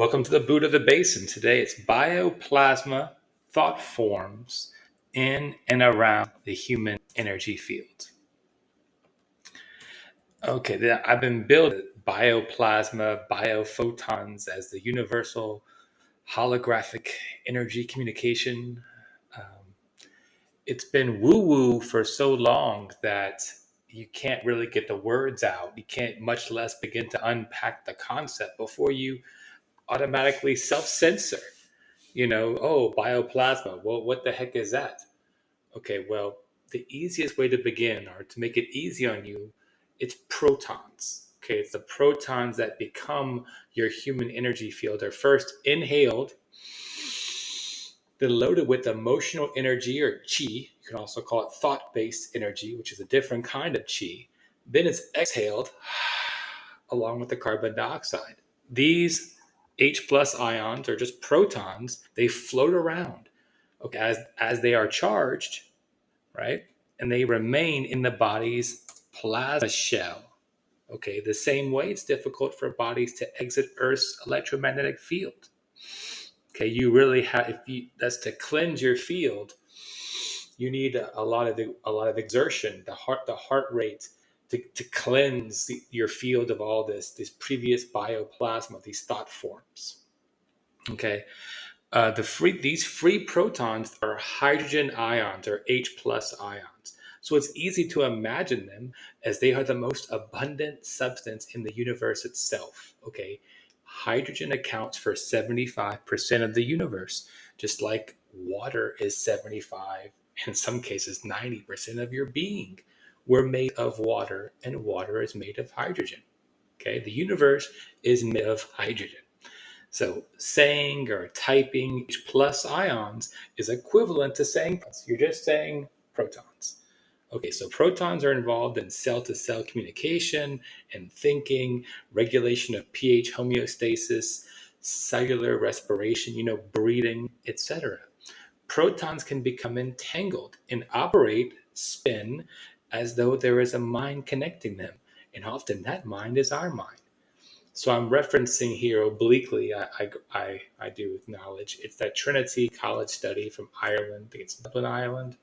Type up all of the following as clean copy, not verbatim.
Welcome to the boot of the basin. Today it's bioplasma thought forms in and around the human energy field. Okay, I've been building bioplasma, biophotons as the universal holographic energy communication. Um, it's been woo-woo for so long that you can't really get the words out. You can't, much less begin to unpack the concept before you automatically self-censor. Oh, bioplasma. Well, what the heck is that? Okay, well, the easiest way to begin, or to make it easy on you, it's protons. Okay, it's the protons that become your human energy field. They're first inhaled, then loaded with emotional energy or chi. You can also call it thought based energy, which is a different kind of chi. Then it's exhaled along with the carbon dioxide. These H plus ions, or just protons, they float around, okay, as they are charged, right? And they remain in the body's plasma shell. Okay, the same way it's difficult for bodies to exit Earth's electromagnetic field. Okay, you really have, if you, that's to cleanse your field, you need a lot of exertion, the heart rate, to cleanse your field of all this previous bioplasma, these thought forms. Okay, these free protons are hydrogen ions, or H plus ions. So it's easy to imagine them as they are the most abundant substance in the universe itself. Okay, hydrogen accounts for 75% of the universe, just like water is 75, in some cases 90% of your being. We're made of water, and water is made of hydrogen. Okay, the universe is made of hydrogen. So saying or typing H plus ions is equivalent to saying protons. You're just saying protons. Okay, so protons are involved in cell-to-cell communication and thinking, regulation of pH homeostasis, cellular respiration, breathing, etc. Protons can become entangled and operate, spin, as though there is a mind connecting them. And often that mind is our mind. So I'm referencing here obliquely, I do acknowledge, it's that Trinity College study from Ireland, I think it's Dublin, Ireland,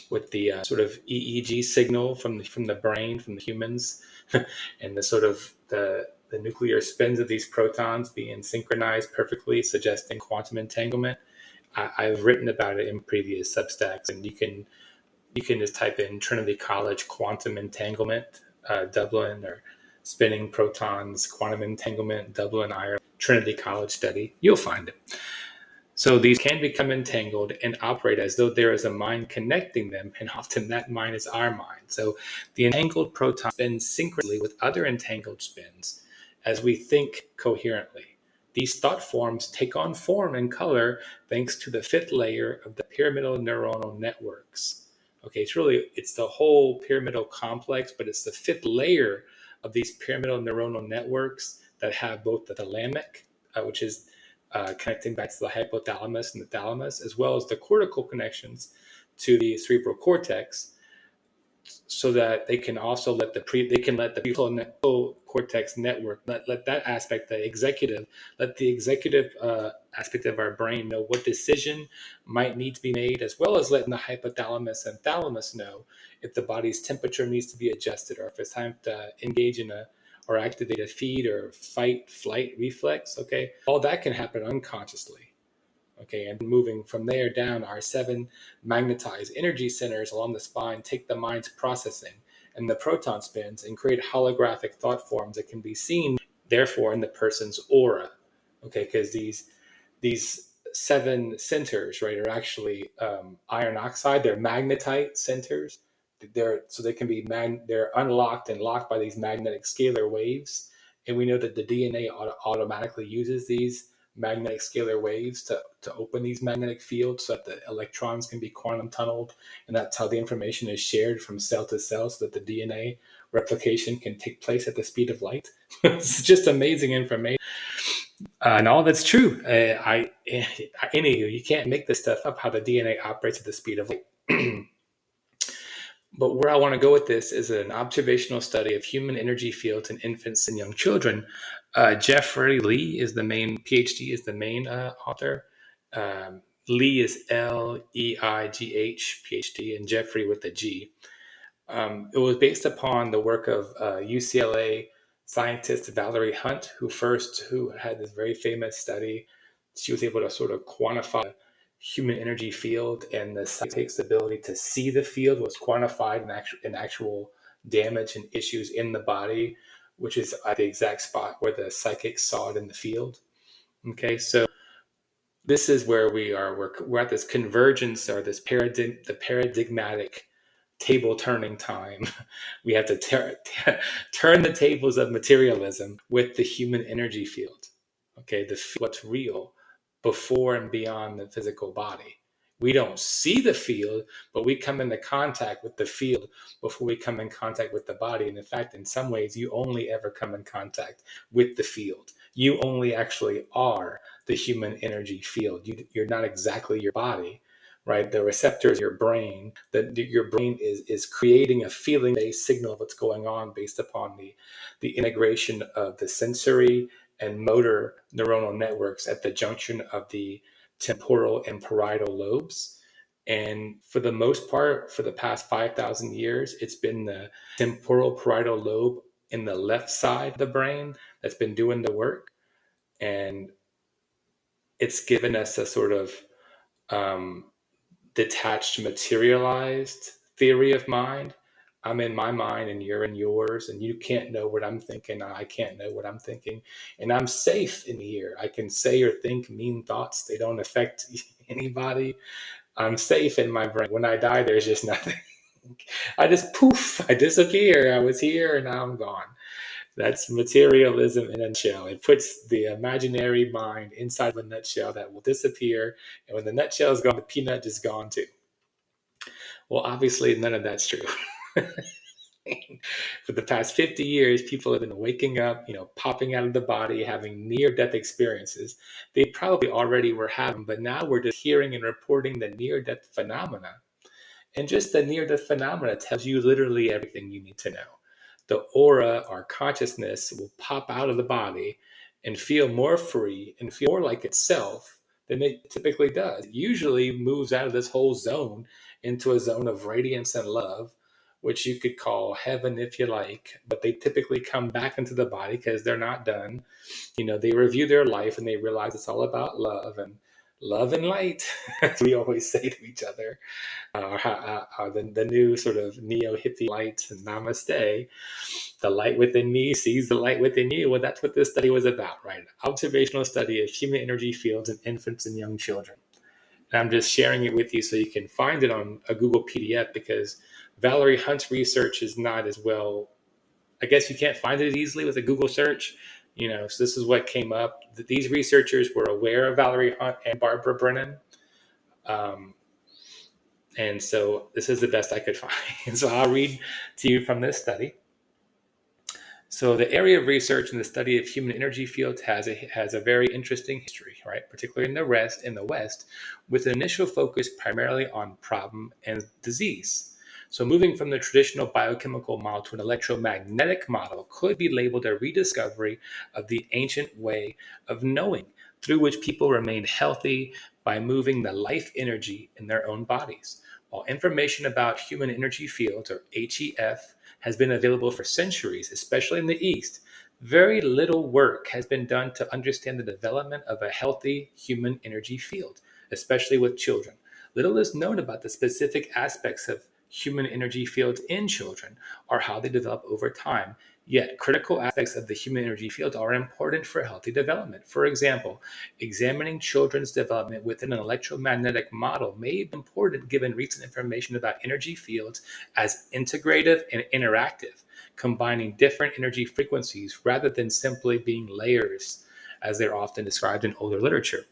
with the sort of EEG signal from the brain, from the humans, and the sort of the nuclear spins of these protons being synchronized perfectly, suggesting quantum entanglement. I've written about it in previous Substacks, and you can just type in Trinity College quantum entanglement, Dublin, or spinning protons, quantum entanglement, Dublin, Ireland, Trinity College study. You'll find it. So these can become entangled and operate as though there is a mind connecting them, and often that mind is our mind. So the entangled proton spins synchronously with other entangled spins as we think coherently. These thought forms take on form and color thanks to the fifth layer of the pyramidal neuronal networks. Okay, it's the whole pyramidal complex, but it's the fifth layer of these pyramidal neuronal networks that have both the thalamic, which is connecting back to the hypothalamus and the thalamus, as well as the cortical connections to the cerebral cortex, so that they can also let the prefrontal cortex network, let that aspect, let the executive aspect of our brain know what decision might need to be made, as well as letting the hypothalamus and thalamus know if the body's temperature needs to be adjusted, or if it's time to engage in or activate a feed or fight flight reflex. Okay, all that can happen unconsciously. Okay, and moving from there down, our 7 magnetized energy centers along the spine take the mind's processing and the proton spins and create holographic thought forms that can be seen, therefore, in the person's aura. Okay, because these 7 centers, right, are actually iron oxide. They're magnetite centers. They can be they're unlocked and locked by these magnetic scalar waves, and we know that the DNA automatically uses these magnetic scalar waves to open these magnetic fields so that the electrons can be quantum tunneled, and that's how the information is shared from cell to cell, so that the DNA replication can take place at the speed of light. It's just amazing information. And all that's true. Anywho, you can't make this stuff up, how the DNA operates at the speed of light. But where I want to go with this is an observational study of human energy fields in infants and young children, Jeffrey Lee is the main PhD is the main author. Lee is Leigh PhD, and Jeffrey with a G. It was based upon the work of UCLA scientist Valerie Hunt, who had this very famous study. She was able to sort of quantify the human energy field, and the psychic's ability to see the field was quantified in actual damage and issues in the body, which is at the exact spot where the psychic saw it in the field. Okay, so this is where we are. We're at this convergence, or this the paradigmatic table turning time. We have to turn the tables of materialism with the human energy field. Okay, what's real before and beyond the physical body. We don't see the field, but we come into contact with the field before we come in contact with the body. And in fact, in some ways, you only ever come in contact with the field. You only actually are the human energy field. You're not exactly your body, right? The receptors, your brain, that your brain is creating a feeling-based signal of what's going on based upon the integration of the sensory and motor neuronal networks at the junction of the temporal and parietal lobes. And for the most part, for the past 5,000 years, it's been the temporal parietal lobe in the left side of the brain that's been doing the work. And it's given us a sort of detached, materialized theory of mind. I'm in my mind and you're in yours, and you can't know what I'm thinking. I can't know what I'm thinking. And I'm safe in here. I can say or think mean thoughts. They don't affect anybody. I'm safe in my brain. When I die, there's just nothing. I just poof, I disappear. I was here and now I'm gone. That's materialism in a nutshell. It puts the imaginary mind inside of a nutshell that will disappear. And when the nutshell is gone, the peanut is gone too. Well, obviously, none of that's true. For the past 50 years, people have been waking up, popping out of the body, having near-death experiences. They probably already were having, but now we're just hearing and reporting the near-death phenomena. And just the near-death phenomena tells you literally everything you need to know. The aura, our consciousness, will pop out of the body and feel more free and feel more like itself than it typically does. It usually moves out of this whole zone into a zone of radiance and love, which you could call heaven if you like, but they typically come back into the body because they're not done. They review their life and they realize it's all about love and light, as we always say to each other. The new sort of neo-hippie light, namaste. The light within me sees the light within you. Well, that's what this study was about, right? Observational study of human energy fields in infants and young children. And I'm just sharing it with you so you can find it on a Google PDF, because Valerie Hunt's research is not as well. I guess you can't find it easily with a Google search. So this is what came up. These researchers were aware of Valerie Hunt and Barbara Brennan. And so this is the best I could find. So I'll read to you from this study. So the area of research in the study of human energy fields has a very interesting history, right? Particularly in the West, with an initial focus primarily on problem and disease. So moving from the traditional biochemical model to an electromagnetic model could be labeled a rediscovery of the ancient way of knowing, through which people remained healthy by moving the life energy in their own bodies. While information about human energy fields, or HEF, has been available for centuries, especially in the East, very little work has been done to understand the development of a healthy human energy field, especially with children. Little is known about the specific aspects of human energy fields in children, or how they develop over time. Yet, critical aspects of the human energy field are important for healthy development. For example, examining children's development within an electromagnetic model may be important given recent information about energy fields as integrative and interactive, combining different energy frequencies rather than simply being layers, as they're often described in older literature.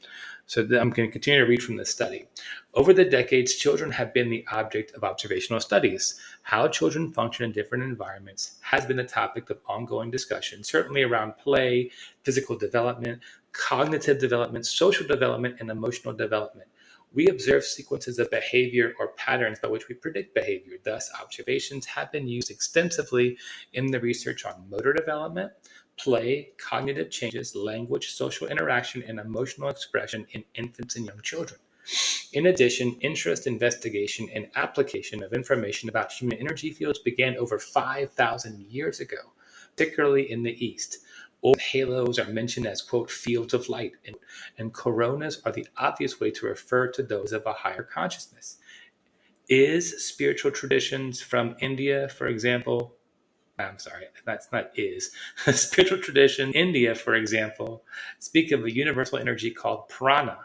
So I'm going to continue to read from this study. Over the decades, children have been the object of observational studies. How children function in different environments has been the topic of ongoing discussion, certainly around play, physical development, cognitive development, social development, and emotional development. We observe sequences of behavior or patterns by which we predict behavior. Thus, observations have been used extensively in the research on motor development, play, cognitive changes, language, social interaction, and emotional expression in infants and young children. In addition, interest, investigation, and application of information about human energy fields began over 5,000 years ago, particularly in the East. Orbs and halos are mentioned as, quote, fields of light, and coronas are the obvious way to refer to those of a higher consciousness. Is spiritual traditions from India, for example, I'm sorry, that's not is. Spiritual tradition, India, for example, speak of a universal energy called prana,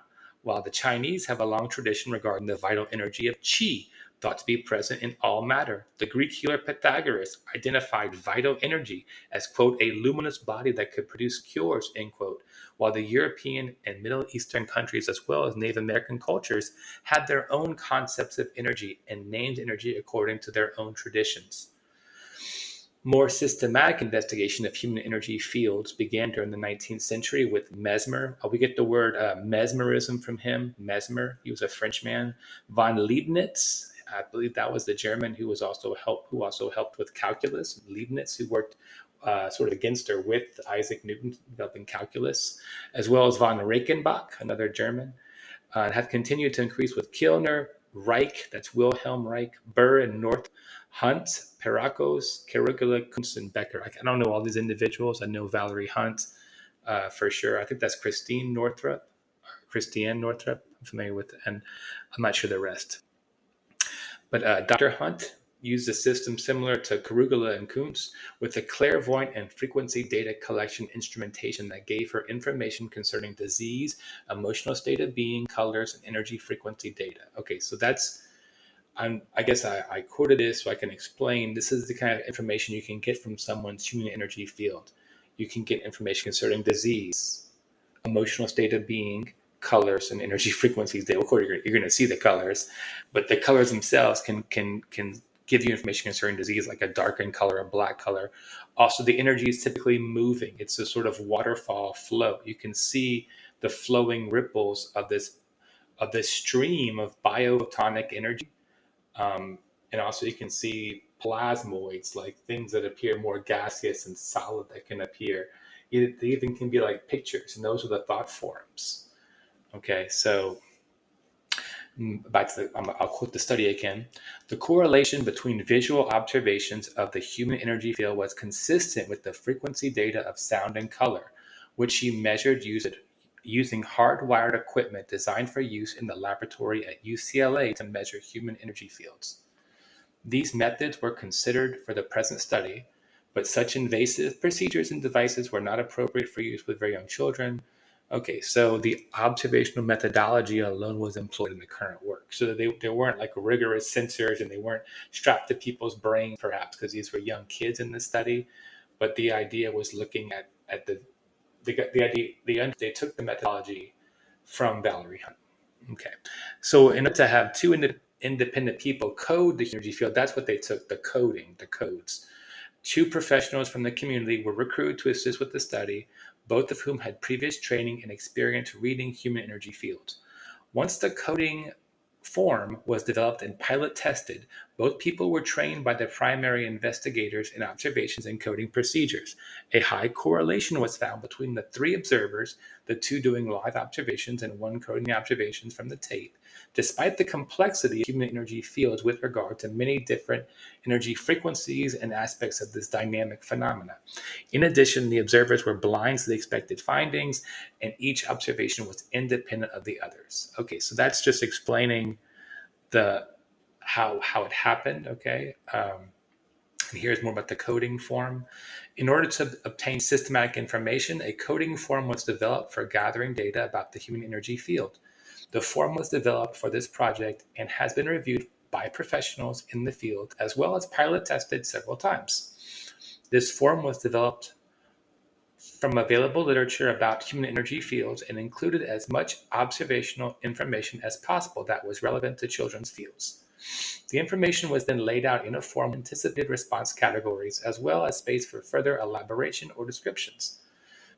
while the Chinese have a long tradition regarding the vital energy of qi, thought to be present in all matter. The Greek healer Pythagoras identified vital energy as, quote, a luminous body that could produce cures, end quote, while the European and Middle Eastern countries, as well as Native American cultures, had their own concepts of energy and named energy according to their own traditions. More systematic investigation of human energy fields began during the 19th century with Mesmer. We get the word mesmerism from him. Mesmer, he was a Frenchman. Von Leibniz, I believe that was the German who also helped with calculus. Leibniz, who worked sort of against or with Isaac Newton developing calculus, as well as von Reichenbach, another German, and have continued to increase with Kilner, Reich, that's Wilhelm Reich, Burr and North, Hunt, Perakos, Carugula, Kuntz, and Becker. I don't know all these individuals. I know Valerie Hunt for sure. I think that's Christiane Northrup. I'm familiar with it, and I'm not sure the rest. But Dr. Hunt used a system similar to Carugula and Kuntz with a clairvoyant and frequency data collection instrumentation that gave her information concerning disease, emotional state of being, colors, and energy frequency data. Okay, so I guess I quoted this so I can explain. This is the kind of information you can get from someone's human energy field. You can get information concerning disease, emotional state of being, colors, and energy frequencies. Of course, you're going to see the colors, but the colors themselves can give you information concerning disease, like a darkened color, a black color. Also, the energy is typically moving. It's a sort of waterfall flow. You can see the flowing ripples of this stream of biophotonic energy. And also you can see plasmoids, like things that appear more gaseous and solid that can appear. They even can be like pictures, and those are the thought forms. Okay, so I'll quote the study again. The correlation between visual observations of the human energy field was consistent with the frequency data of sound and color, which she measured using hardwired equipment designed for use in the laboratory at UCLA to measure human energy fields. These methods were considered for the present study, but such invasive procedures and devices were not appropriate for use with very young children. Okay, so the observational methodology alone was employed in the current work. So there weren't like rigorous sensors, and they weren't strapped to people's brains, perhaps, because these were young kids in the study. But the idea was looking at they took the methodology from Valerie Hunt. Okay, so in order to have two independent people code the energy field, that's what they took, the codes. Two professionals from the community were recruited to assist with the study, both of whom had previous training and experience reading human energy fields. Once the coding form was developed and pilot tested, both people were trained by the primary investigators in observations and coding procedures. A high correlation was found between the three observers, the two doing live observations and one coding observations from the tape, despite the complexity of human energy fields with regard to many different energy frequencies and aspects of this dynamic phenomena. In addition, the observers were blind to the expected findings, and each observation was independent of the others. Okay, so that's just explaining how it happened. Okay, and here's more about the coding form. In order to obtain systematic information, a coding form was developed for gathering data about the human energy field. The form was developed for this project and has been reviewed by professionals in the field, as well as pilot tested several times. This form was developed from available literature about human energy fields and included as much observational information as possible that was relevant to children's fields. The information was then laid out in a form with anticipated response categories, as well as space for further elaboration or descriptions.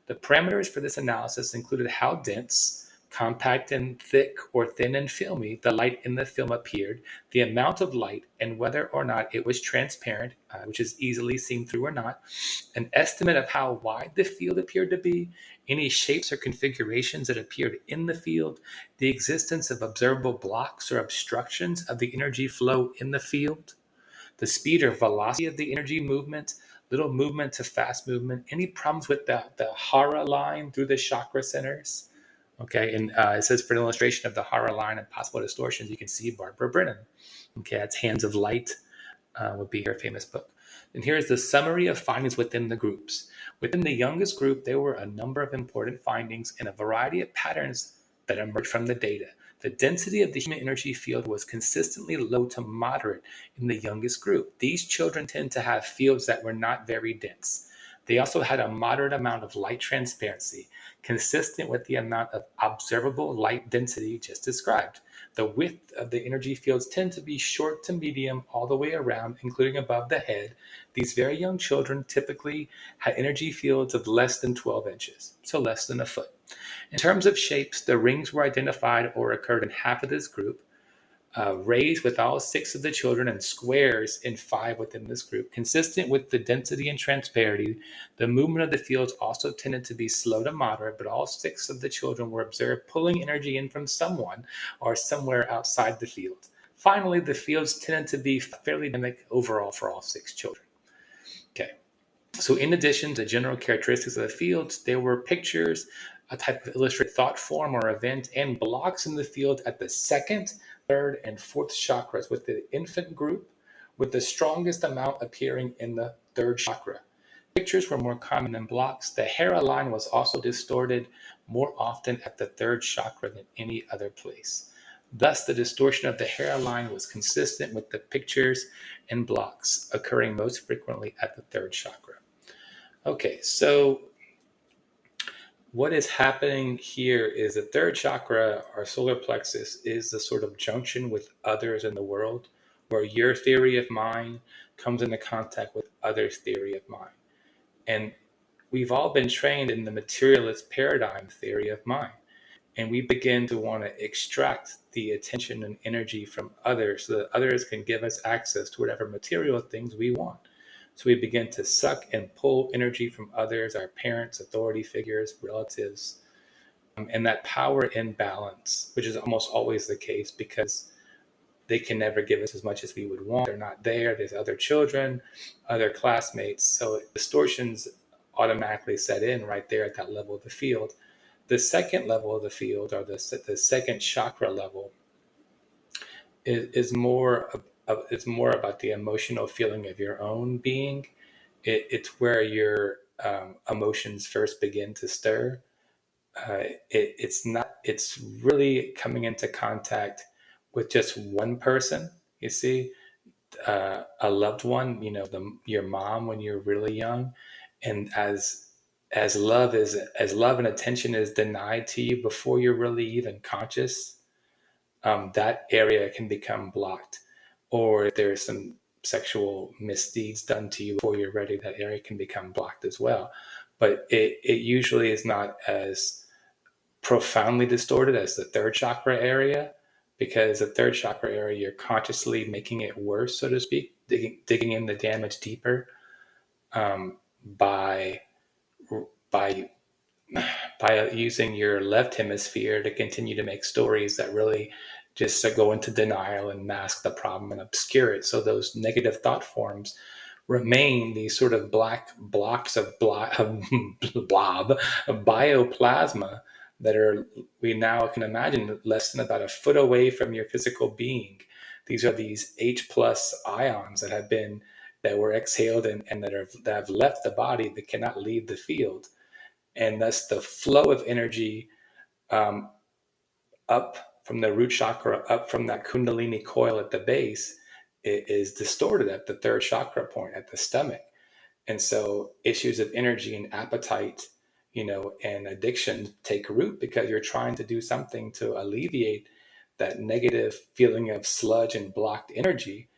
The parameters for this analysis included how dense, compact and thick or thin and filmy, the light in the film appeared, the amount of light, and whether or not it was transparent, which is easily seen through or not, an estimate of how wide the field appeared to be, any shapes or configurations that appeared in the field, the existence of observable blocks or obstructions of the energy flow in the field, the speed or velocity of the energy movement, little movement to fast movement, any problems with the Hara line through the chakra centers. Okay, and it says for an illustration of the Hara line and possible distortions, you can see Barbara Brennan. Okay, that's Hands of Light, would be her famous book. And here's the summary of findings within the groups. Within the youngest group, there were a number of important findings and a variety of patterns that emerged from the data. The density of the human energy field was consistently low to moderate in the youngest group. These children tend to have fields that were not very dense. They also had a moderate amount of light transparency, consistent with the amount of observable light density just described. The width of the energy fields tend to be short to medium all the way around, including above the head. These very young children typically had energy fields of less than 12 inches, so less than a foot. In terms of shapes, the rings were identified or occurred in half of this group, rays with all 6 of the children, and squares in 5 within this group. Consistent with the density and transparency, the movement of the fields also tended to be slow to moderate, but all 6 of the children were observed pulling energy in from someone or somewhere outside the field. Finally, the fields tended to be fairly dynamic overall for all 6 children. Okay. So in addition to general characteristics of the fields, there were pictures, a type of illustrated thought form or event, and blocks in the field at the second, third, and fourth chakras, with the infant group with the strongest amount appearing in the third chakra. Pictures were more common than blocks. The Hera line was also distorted more often at the third chakra than any other place. Thus, the distortion of the Hera line was consistent with the pictures and blocks occurring most frequently at the third chakra. Okay, so what is happening here is the third chakra, our solar plexus, is the sort of junction with others in the world where your theory of mind comes into contact with others' theory of mind. And we've all been trained in the materialist paradigm theory of mind. And we begin to want to extract the attention and energy from others so that others can give us access to whatever material things we want. So we begin to suck and pull energy from others, our parents, authority figures, relatives, and that power imbalance, which is almost always the case because they can never give us as much as we would want. They're not there. There's other children, other classmates. So distortions automatically set in right there at that level of the field. The second level of the field, or the second chakra level, is more it's more about the emotional feeling of your own being. It's where your emotions first begin to stir. It's really coming into contact with just one person. You see, a loved one. Your mom when you're really young, and as love and attention is denied to you before you're really even conscious, that area can become blocked. Or if there's some sexual misdeeds done to you before you're ready, that area can become blocked as well. But it usually is not as profoundly distorted as the third chakra area, because the third chakra area, you're consciously making it worse, so to speak, digging in the damage deeper, by by by using your left hemisphere to continue to make stories that really just go into denial and mask the problem and obscure it. So those negative thought forms remain these sort of black blocks of blob of bioplasma that are, we now can imagine, less than about a foot away from your physical being. These are these H plus ions that were exhaled and that have left the body but cannot leave the field. And thus the flow of energy um, up from the root chakra, up from that kundalini coil at the base, is distorted at the third chakra point, at the stomach. And so issues of energy and appetite, and addiction take root because you're trying to do something to alleviate that negative feeling of sludge and blocked energy.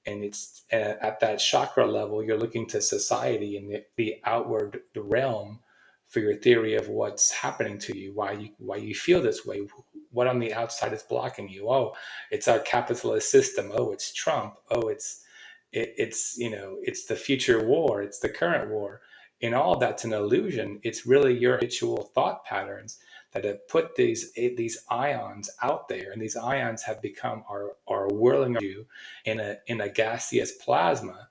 And it's at that chakra level, you're looking to society and the outward realm for your theory of what's happening to you, why you feel this way, what on the outside is blocking you. Oh, it's our capitalist system. Oh, it's Trump. Oh, it's it's the future war. It's the current war. And all that's an illusion. It's really your habitual thought patterns that have put these ions out there, and these ions have become are whirling around you in a gaseous plasma,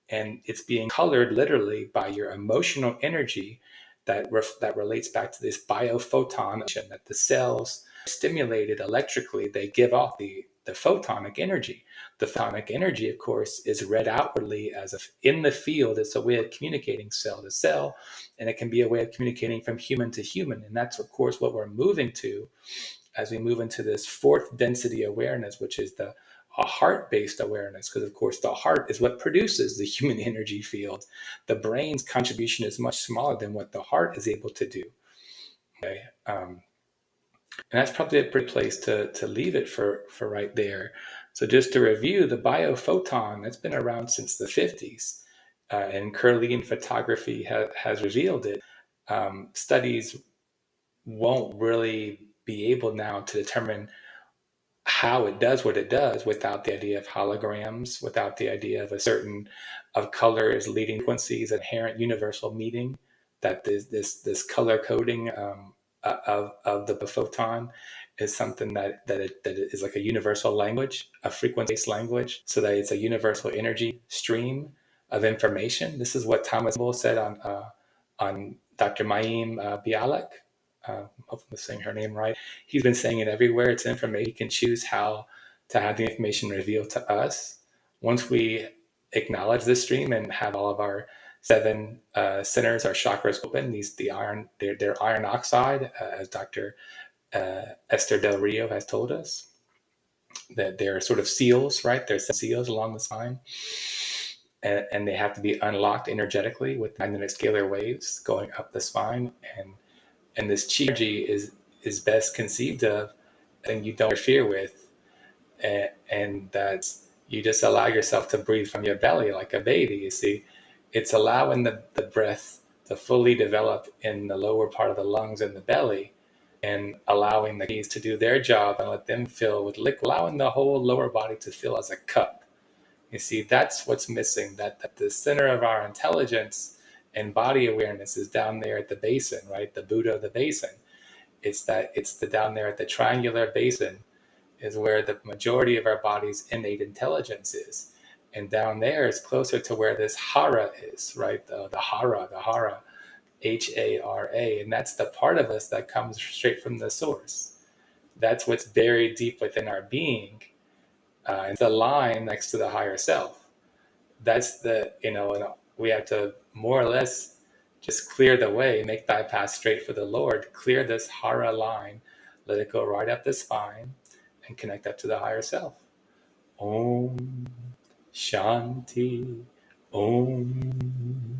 and it's being colored literally by your emotional energy that relates back to this biophoton that the cells stimulated electrically. They give off the photonic energy. The photonic energy, of course, is read outwardly as if in the field. It's a way of communicating cell to cell, and it can be a way of communicating from human to human. And that's, of course, what we're moving to as we move into this fourth density awareness, which is the a heart-based awareness, because of course the heart is what produces the human energy field. The brain's contribution is much smaller than what the heart is able to do. Okay, and that's probably a great place to leave it for right there. So just to review, the biophoton that's been around since the 50s, and Kirlian photography has revealed it. Studies won't really be able now to determine how it does what it does without the idea of holograms, without the idea of a certain of colors leading frequencies, inherent universal meaning, that this color coding of the photon is something that is like a universal language, a frequency-based language, so that it's a universal energy stream of information. This is what Thomas Bull said on Dr. Mayim Bialik. Hopefully I'm saying her name right. He's been saying it everywhere. It's information. We can choose how to have the information revealed to us. Once we acknowledge this stream and have all of our seven centers, our chakras open, they're iron oxide, as Dr. Esther Del Rio has told us, that they're sort of seals, right? They're seals along the spine, and they have to be unlocked energetically with magnetic scalar waves going up the spine. And this chi energy is best conceived of, and you don't interfere with, and that you just allow yourself to breathe from your belly like a baby. You see, it's allowing the breath to fully develop in the lower part of the lungs and the belly, and allowing the kidneys to do their job and let them fill with liquid, allowing the whole lower body to fill as a cup. You see, that's what's missing, that the center of our intelligence and body awareness is down there at the basin, right? The Buddha of the basin. It's the down there at the triangular basin is where the majority of our body's innate intelligence is. And down there is closer to where this hara is, right? The hara, Hara. And that's the part of us that comes straight from the source. That's what's buried deep within our being. It's the line next to the higher self. That's and we have to more or less just clear the way, make thy path straight for the Lord, clear this hara line, let it go right up the spine, and connect up to the higher self. Om Shanti. Om